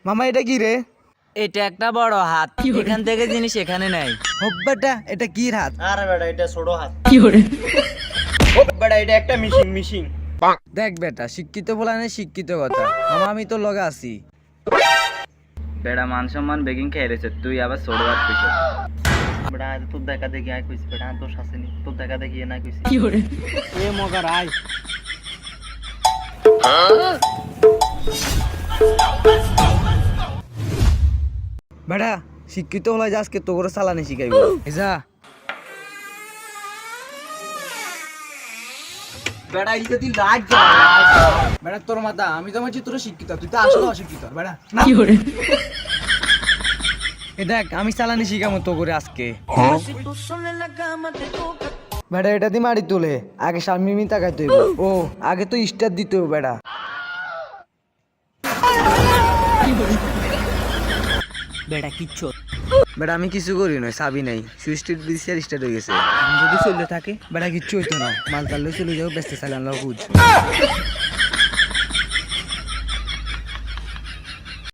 মামা এটা কি রে? এটা একটা বড় হাত, এখান থেকে জিনিস এখানে নাই। বেটা এটা কি হাত? আরে বেটা এটা ছোট হাত। বেটা এটা একটা মিশিং। দেখ বেটা, শিক্ষিত বলা নেই শিক্ষিত কথা। মামা আমি তো লগে আছি। বেড়া মান সম্মান বেগিং খেয়ে রেছে, তুই আবার ছোট হাত কইছ। বেটা তোর দেখা দেখি আয় কইছি, বেটা তোর শাসেনি, তোর দেখা দেখি না কইছি। এ মগার আয়। বেটা শিক্ষিত হলে আজকে তো করে চালানি শিখাইব। যা বেটা এই যদি লাগ যা বেটা তোর মাথা, আমি তো মানছি তোর শিক্ষিত, তুই তো আসলে অশিক্ষিত বেটা। কি করে এ দেখ আমি চালানি শিখামো তো করে আজকে। বেটা এটা দিয়ে মারি তোলে, আগে সামনে মি তাকাইতে হইব। ও আগে তো স্টার দিতে হবে বেটা। বেড়া কিচ্ছু বেটা আমি কিছু করি নয়, চাবি নাই, সুইচ টিপ দিছি আর স্টার্ট হয়ে গেছে। যদি চলতে থাকে বেটা কিচ্ছু হইতো না, মাল তাল্লে চলে যাও, ব্যস্ত চালান বুঝ।